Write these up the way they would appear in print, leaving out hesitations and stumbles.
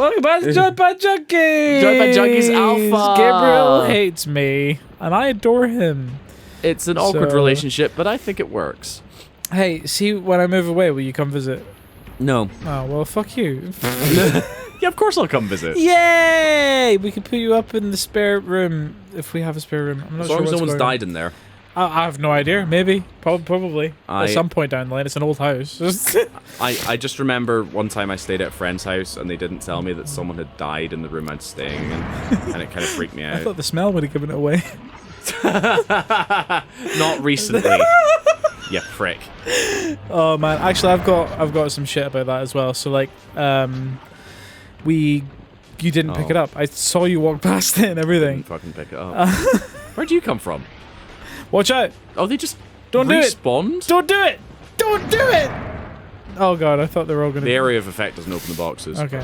Welcome back to Joypad Junkys! Joypad Junkys Alpha! Gabriel hates me, and I adore him. It's an awkward relationship, but I think it works. Hey, see, when I move away, will you come visit? No. Oh, well, fuck you. Yeah, of course I'll come visit. Yay! We can put you up in the spare room, if we have a spare room. I'm not as sure long as no what's one's going died in there. I have no idea. Maybe. Probably. At some point down the line. It's an old house. I just remember one time I stayed at a friend's house and they didn't tell me that someone had died in the room I was staying in, and it kind of freaked me out. I thought the smell would have given it away. Not recently. You prick. Oh man, actually I've got some shit about that as well. So like you didn't pick it up. I saw you walk past it and everything. Didn't fucking pick it up. Where'd you come from? Watch out! Oh, they just don't respawned? Don't do it! Don't do it! Oh god, I thought they were all gonna. The area of effect doesn't open the boxes. Okay.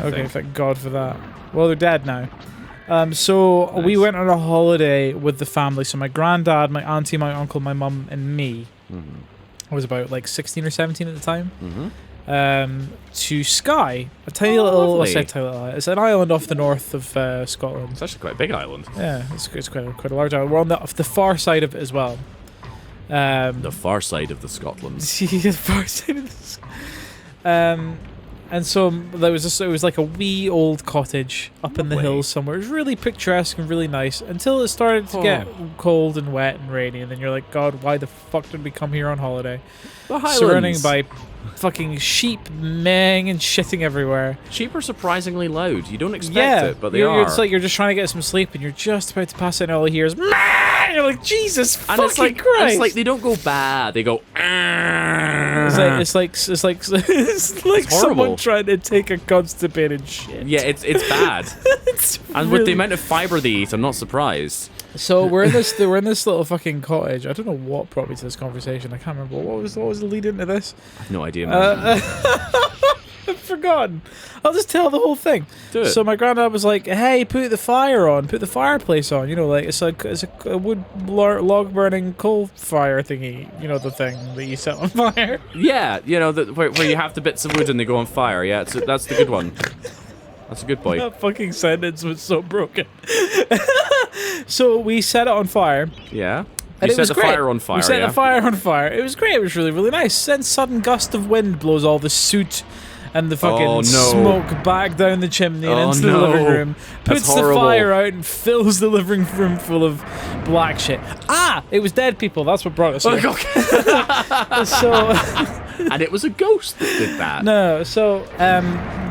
Okay, thank God for that. Well, they're dead now. So nice. We went on a holiday with the family. So my granddad, my auntie, my uncle, my mum, and me. I was about like 16 or 17 at the time. To Skye, a tiny little. I said tiny little. It's an island off the north of Scotland. It's actually quite a big island. Yeah, it's quite a large island. We're on the far side of it as well. The far side of the Scotland. The far side of this. And so there was it was like a wee old cottage up in the hills somewhere. It was really picturesque and really nice until it started to get cold and wet and rainy, and then you're like, God, why the fuck did we come here on holiday? The Highlands. Surrounding by fucking sheep maying and shitting everywhere. Sheep are surprisingly loud. You don't expect it, but they are. It's like you're just trying to get some sleep and you're just about to pass out and all you hear is "Mah!" You're like, Jesus and fucking it's like, Christ. And it's like they don't go bad. They go. It's like someone trying to take a constipated shit. Yeah, it's bad. And with the amount of fiber they eat, I'm not surprised. So we're in this little fucking cottage. I don't know what brought me to this conversation. I can't remember what was the lead into this. I have no idea, man. I've forgotten. I'll just tell the whole thing. Do it. So my granddad was like, "Hey, put the fire on. Put the fireplace on. You know, like it's a wood log burning coal fire thingy. You know, the thing that you set on fire." Yeah, you know where you have the bits of wood and they go on fire. Yeah, that's the good one. That's a good boy. That fucking sentence was so broken. So we set it on fire. Yeah. And you set the fire on fire. We set the fire on fire. It was great. It was really, really nice. Then sudden gust of wind blows all the soot and the fucking smoke back down the chimney and into the living room. Puts the fire out and fills the living room full of black shit. Ah! It was dead people. That's what brought us here. And it was a ghost that did that. No, so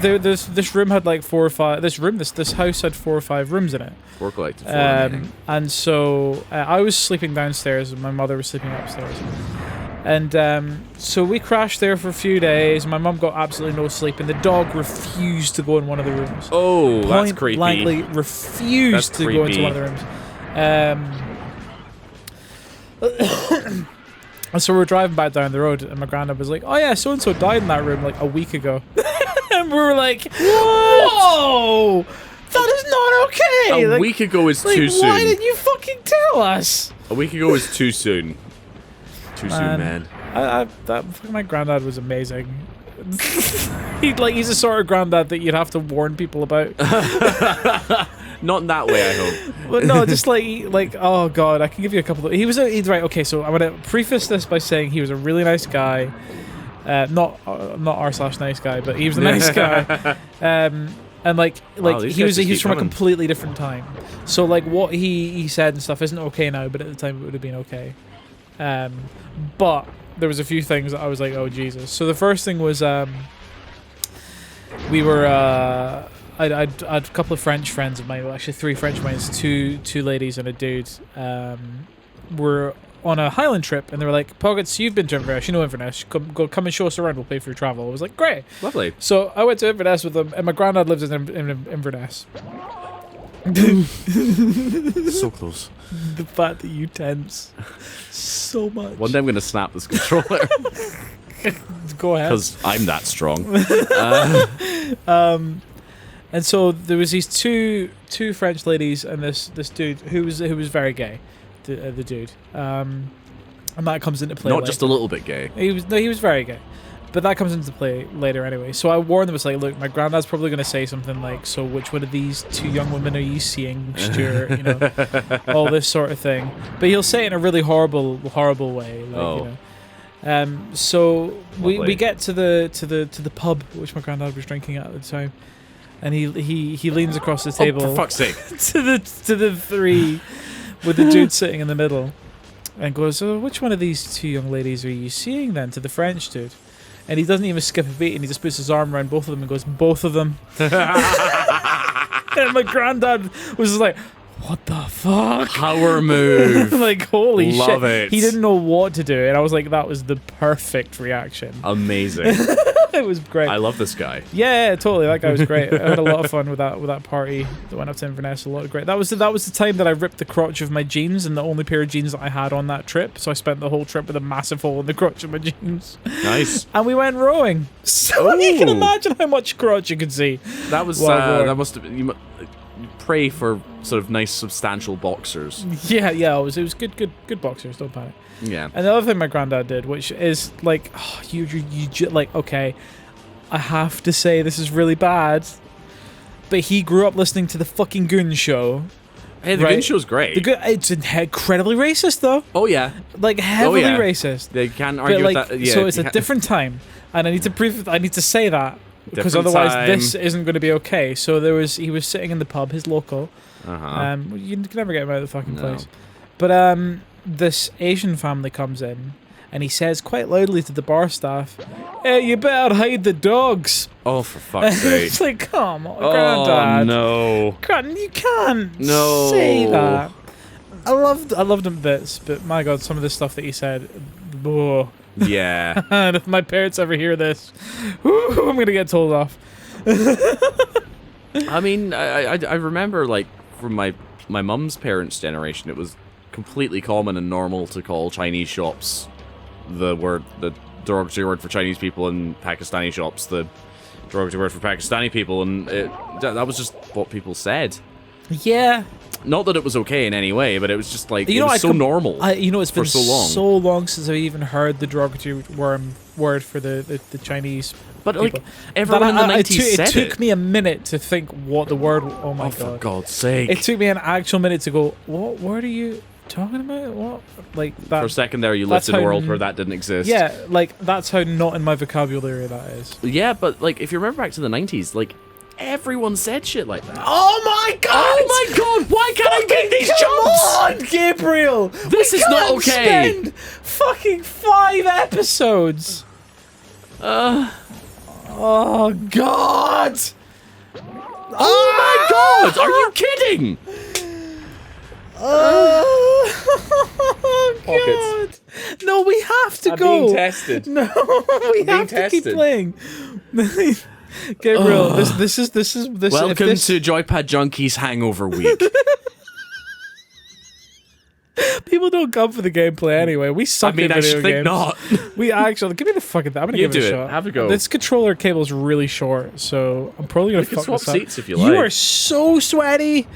this room had like 4 or 5. This house had 4 or 5 rooms in it. 4 collected. And so I was sleeping downstairs and my mother was sleeping upstairs. And so we crashed there for a few days. My mum got absolutely no sleep, and the dog refused to go in one of the rooms. Oh, that's creepy. Blankly refused to go into one of the rooms. And so we're driving back down the road, and my granddad was like, "Oh yeah, so and so died in that room like a week ago," and we were like, "Whoa, that is not okay." A week ago is too soon. Why didn't you fucking tell us? A week ago is too soon. Too soon, man. My granddad was amazing. He's the sort of granddad that you'd have to warn people about. Not in that way, I hope. But no, just like oh god, I can give you a couple of. He's right. Okay, so I'm gonna preface this by saying he was a really nice guy. Not r/nice guy, but he was a nice guy. And he was from a completely different time. So like what he said and stuff isn't okay now, but at the time it would have been okay. But there was a few things that I was like, oh Jesus. So the first thing was we were I had a couple of French friends of mine, well, actually 3 French friends, two ladies and a dude, were on a Highland trip, and they were like, Pockets, you've been to Inverness, you know Inverness, come and show us around, we'll pay for your travel. I was like, great. Lovely. So I went to Inverness with them, and my granddad lives in Inverness. So close. The fact that you tense so much. One day I'm going to snap this controller. Go ahead. Because I'm that strong. And so there was these two French ladies and this dude who was very gay, the dude, and that comes into play. Not just a little bit gay. He was very gay, But that comes into play later anyway. So I warned them, it's like, look, my granddad's probably going to say something like, so which one of these two young women are you seeing, Stuart? You know, all this sort of thing. But he'll say it in a really horrible way. Like, you know. So we get to the pub which my granddad was drinking at the time, and he leans across the table. For fuck's sake! to the three with the dude sitting in the middle, and goes, "Oh, which one of these two young ladies are you seeing then?" To the French dude, and he doesn't even skip a beat, and he just puts his arm around both of them and goes, "Both of them." And my granddad was just like, what the fuck? Power move. Like, holy shit. Love it. He didn't know what to do, and I was like, that was the perfect reaction. Amazing. It was great. I love this guy. Yeah, totally. That guy was great. I had a lot of fun with that party that went up to Inverness. A lot of great. That was the time that I ripped the crotch of my jeans, and the only pair of jeans that I had on that trip. So I spent the whole trip with a massive hole in the crotch of my jeans. Nice. And we went rowing. So you can imagine how much crotch you could see. That was that must have been. You pray for sort of nice, substantial boxers. Yeah. It was good boxers. Don't panic. Yeah. And the other thing my granddad did, which is like, you like, okay, I have to say this is really bad, but he grew up listening to the fucking Goon Show. Hey, the Goon Show's great. It's incredibly racist, though. Oh yeah. Like heavily racist. They can't argue with that. Yeah, so it's a different time, and I need to say that. Because otherwise this isn't going to be okay. So he was sitting in the pub, his local. You can never get him out of the fucking place. But this Asian family comes in, and he says quite loudly to the bar staff, "Hey, you better hide the dogs." Oh, for fuck's sake! It's like, come on, Granddad. Oh no! You can't say that. I loved him bits, but my God, some of the stuff that he said. Oh. Yeah. And if my parents ever hear this, I'm gonna get told off. I mean, I remember, like, from my mum's parents' generation, it was completely common and normal to call Chinese shops the derogatory word for Chinese people, and Pakistani shops the derogatory word for Pakistani people, and that was just what people said. Yeah. Not that it was okay in any way, but it was just like, it was so normal. It's been so long since I even heard the derogatory word for the Chinese. But people. like, everyone in the 90s said it took me a minute to think what the word. Oh my God! For God's sake! It took me an actual minute to go. What word are you talking about? What, like that? For a second there, you lived in a world where that didn't exist. Yeah, like that's how not in my vocabulary that is. Yeah, but like, if you remember back to the 90s, like, everyone said shit like that. Oh my God! Oh my God! Why can't I get these jobs? Come on, Gabriel! This is not okay! Spend fucking 5 episodes! Oh God! Oh my God! Are you kidding? Oh God! No, we have to go. I'm being tested. No, we have to keep playing. Gabriel, this is welcome to Joypad Junkys Hangover Week. People don't come for the gameplay anyway. We suck at video games. Think not. We actually give me the fucking thing. I'm gonna give it a shot. Have a go. This controller cable's really short, so I'm probably gonna fuck swap this up. seats if you like. You are so sweaty.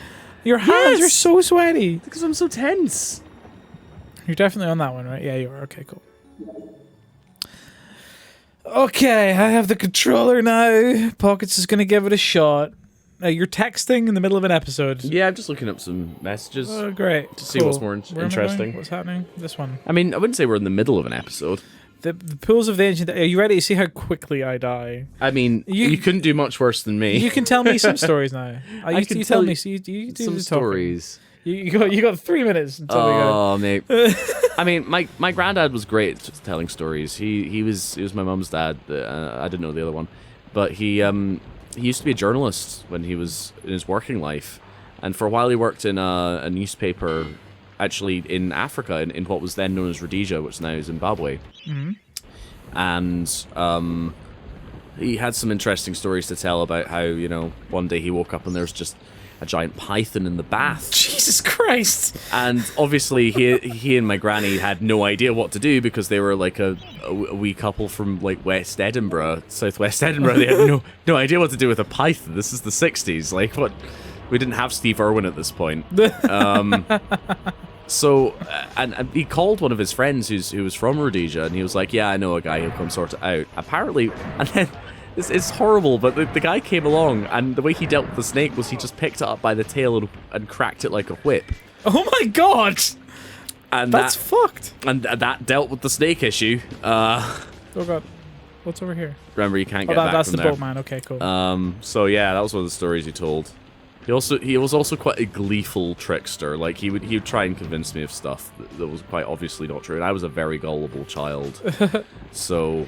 Your hands are so sweaty. Because I'm so tense. You're definitely on that one, right? Yeah, you are. Okay, cool. Okay, I have the controller now. Pockets is going to give it a shot. You're texting in the middle of an episode. Yeah, I'm just looking up some messages. Oh, great. To see what's more interesting. What's happening? This one. I mean, I wouldn't say we're in the middle of an episode. The pools of the ancient... Are you ready to see how quickly I die? I mean, you couldn't do much worse than me. You can tell me some stories now. I can tell me some stories. You got 3 minutes until we go. Oh, mate. I mean, my granddad was great at telling stories. He was my mum's dad. I didn't know the other one, but he used to be a journalist when he was in his working life, and for a while he worked in a newspaper, actually in Africa, in what was then known as Rhodesia, which is now Zimbabwe. Mm-hmm. And he had some interesting stories to tell about how, you know, one day he woke up and there's just a giant python in the bath. Jesus Christ! And obviously he and my granny had no idea what to do, because they were like a wee couple from like West Edinburgh, Southwest Edinburgh. They had no idea what to do with a python. This is the 60s. Like, what? We didn't have Steve Irwin at this point. So, and he called one of his friends who was from Rhodesia, and he was like, yeah, I know a guy who'll come sort it out. Apparently, and then, it's horrible, but the guy came along, and the way he dealt with the snake was he just picked it up by the tail and cracked it like a whip. Oh my god! And that's fucked. And that dealt with the snake issue. Oh god. What's over here? Remember, you can't get back that's from the there. boatman. Okay, cool. So yeah, that was one of the stories he told. He was also quite a gleeful trickster. Like he would try and convince me of stuff that was quite obviously not true, and I was a very gullible child. So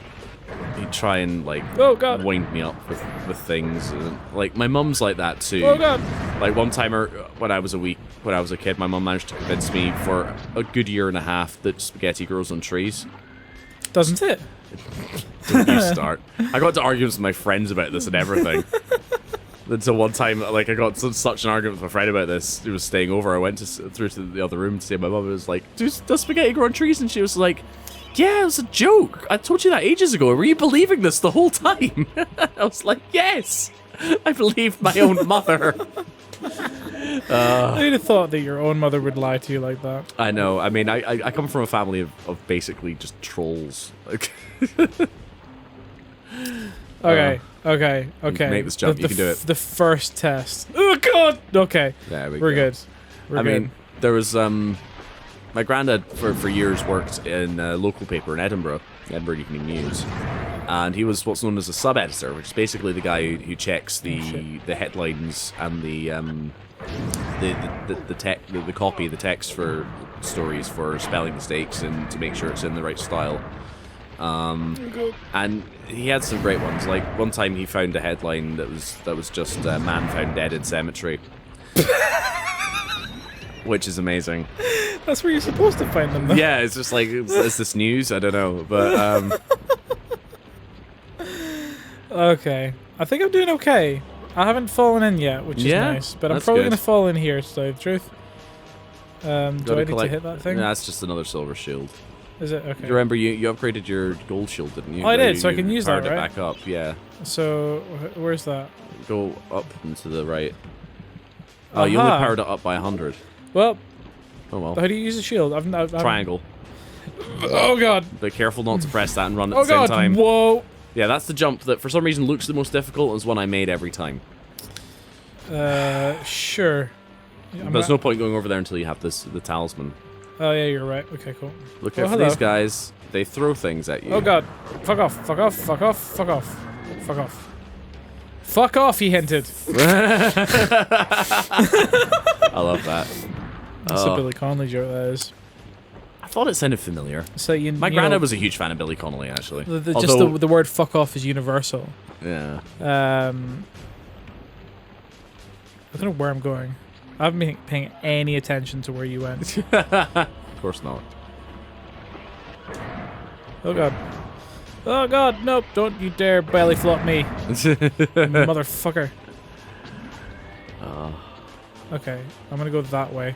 he'd try and like wind me up with things. And, like my mum's like that too. Oh god! Like one time when I was a kid, my mum managed to convince me for a good year and a half that spaghetti grows on trees. Doesn't it? Don't you start. I got into arguments with my friends about this and everything. Until one time, like, I got such an argument with my friend about this. He was staying over. I went through to the other room to see my mum. I was like, does spaghetti grow on trees? And she was like, yeah, it was a joke. I told you that ages ago. Were you believing this the whole time? I was like, yes. I believed my own mother. I'd have thought that your own mother would lie to you like that. I know. I mean, I come from a family of basically just trolls. Like, okay. You can make this jump. You can do it. The first test. Oh god. Okay. There we We're go. good. I mean, there was my granddad for years worked in a local paper in Edinburgh Evening News, and he was what's known as a sub-editor, which is basically the guy who checks the headlines and the copy, the text for stories for spelling mistakes and to make sure it's in the right style. And he had some great ones. Like one time he found a headline that was just man found dead in cemetery, which is amazing. That's where you're supposed to find them, though. Yeah, it's just like is this news? I don't know, but okay. I think I'm doing okay. I haven't fallen in yet, which is nice, but I'm probably gonna fall in here. To tell you the truth. Do I need to hit that thing? No, that's just another silver shield. Is it? Okay. You remember you upgraded your gold shield, didn't you? Oh, I did, so I can use that, right? Powered it back up, yeah. So, where's that? Go up and to the right. Oh, you only powered it up by 100. Well. Oh well. How do you use a shield? I've Triangle. Oh god. Be careful not to press that and run at the same time. Whoa. Yeah, that's the jump that for some reason looks the most difficult and is one I made every time. Sure. But there's no point going over there until you have the talisman. Oh yeah, you're right. Okay, cool. Look out for these guys. They throw things at you. Oh god. Fuck off. Fuck off. Fuck off. Fuck off. Fuck off. Fuck off, he hinted. I love that. That's a Billy Connolly joke, that is. I thought it sounded familiar. So My granddad was a huge fan of Billy Connolly, actually. The word fuck off is universal. Yeah. I don't know where I'm going. I haven't been paying any attention to where you went. Of course not. Oh god. Oh god, nope, don't you dare belly flop me. Motherfucker. Okay, I'm gonna go that way.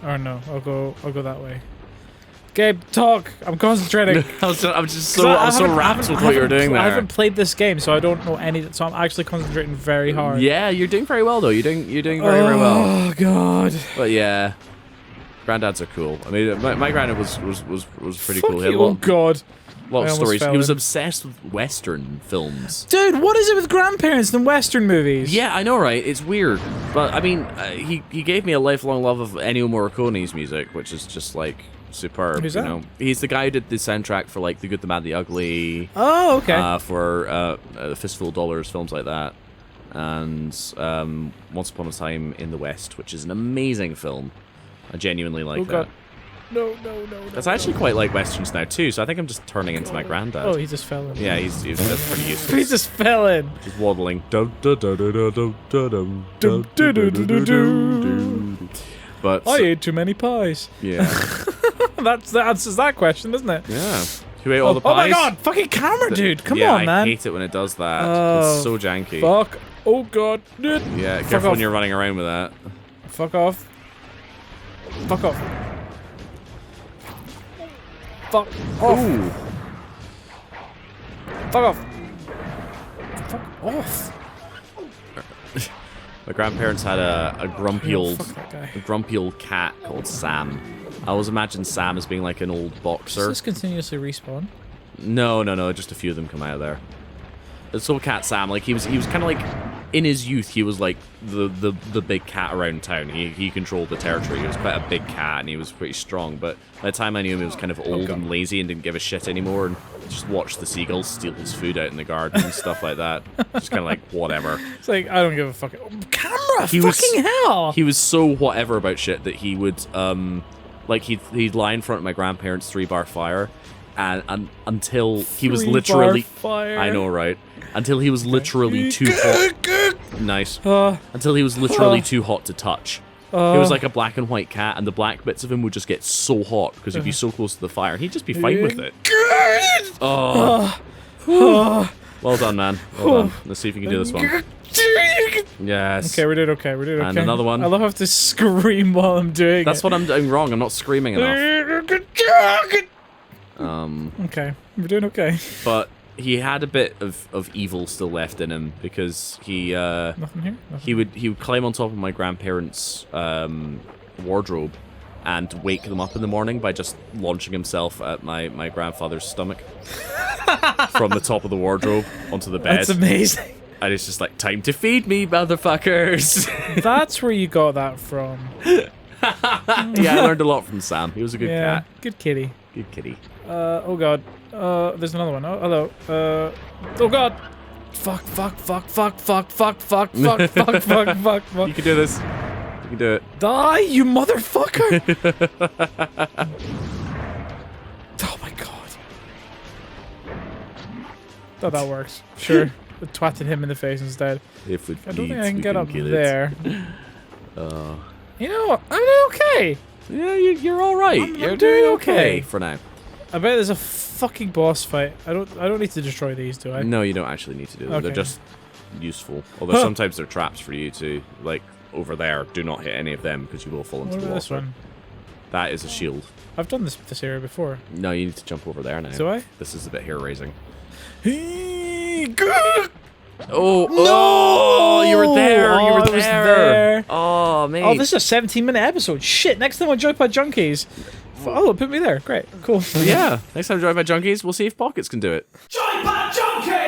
Or no, I'll go that way. Gabe, talk! I'm concentrating. I'm just so rapt with what you're doing there. I haven't played this game, so I don't know any. So I'm actually concentrating very hard. Yeah, you're doing very well though. You're doing very well. Oh god. But yeah, granddads are cool. I mean, my granddad was pretty cool. He had Oh god. A lot of stories. He was obsessed with Western films. Dude, what is it with grandparents and Western movies? Yeah, I know, right? It's weird. But, I mean, he gave me a lifelong love of Ennio Morricone's music, which is just, like, superb. Who's that? You know? He's the guy who did the soundtrack for, like, The Good, the Bad, the Ugly. Oh, okay. For Fistful of Dollars, films like that. And Once Upon a Time in the West, which is an amazing film. I genuinely like that. No. That's actually quite like Westerns now too, so I think I'm just turning into my granddad. Oh, he just fell in. Yeah, that's pretty useful. He just fell in. Just waddling. But I ate too many pies. Yeah. That answers that question, doesn't it? Yeah. Who ate all the pies? Oh my god, fucking camera, dude. Come on, man. I hate it when it does that. It's so janky. Fuck. Oh god. Yeah, careful when you're running around with that. Fuck off. Fuck off. Fuck off. Ooh. Fuck off. Fuck off. My grandparents had a grumpy Oh, old fuck that guy. cat called Sam. I always imagine Sam as being like an old Does boxer. this continuously respawn? No, just a few of them come out of there. This old cat Sam, like he was kind of like in his youth, he was like the big cat around town. He controlled the territory. He was quite a big cat and he was pretty strong. But by the time I knew him, he was kind of old and lazy and didn't give a shit anymore, and just watched the seagulls steal his food out in the garden and stuff like that. Just kind of like whatever. It's like I don't give a fuck. Camera, He fucking was, hell! He was so whatever about shit that he would like he'd lie in front of my grandparents' 3-bar fire, and until he was 3-bar literally fire. I know, right? Until he was literally too hot. Nice. Until he was literally too hot to touch. He was like a black and white cat, and the black bits of him would just get so hot because he'd be so close to the fire, and he'd just be fine with it. Oh. Well done, man. Well done. Let's see if you can do this one. Yes. Okay, we're doing okay. We're doing okay. And another one. I love how I have to scream while I'm doing That's it. what I'm doing wrong. I'm not screaming enough. Okay, we're doing okay. But he had a bit of evil still left in him because he Nothing here? Nothing. he would climb on top of my grandparents' wardrobe and wake them up in the morning by just launching himself at my grandfather's stomach from the top of the wardrobe onto the bed. That's amazing. And it's just like, time to feed me, motherfuckers. That's where you got that from. Yeah, I learned a lot from Sam. He was a good cat. Good kitty. Good kitty. Oh god. There's another one. Oh, hello. Oh god. Fuck. You can do this. You can do it. Die, you motherfucker! Oh my god. Oh, that works. Sure. I twatted him in the face instead. If it I don't think bleeds, I can we get up kill it. there. You know what? I'm doing okay. Yeah, you're all right. You're doing okay for now. I bet there's a fucking boss fight. I don't need to destroy these, do I? No, you don't actually need to do them. Okay. They're just useful. Although sometimes they're traps for you to, like, over there. Do not hit any of them because you will fall into What the about water. this one? That is a shield. I've done this area before. No, you need to jump over there now. Do I? This is a bit hair raising. Oh, no! You were there. You were I was there. there. Oh, mate. Oh, this is a 17-minute episode. Shit, next time on Joypad Junkys. Oh, put me there. Great, cool. Yeah, next time Joypad Junkies, we'll see if Pockets can do it. Joypad Junkys!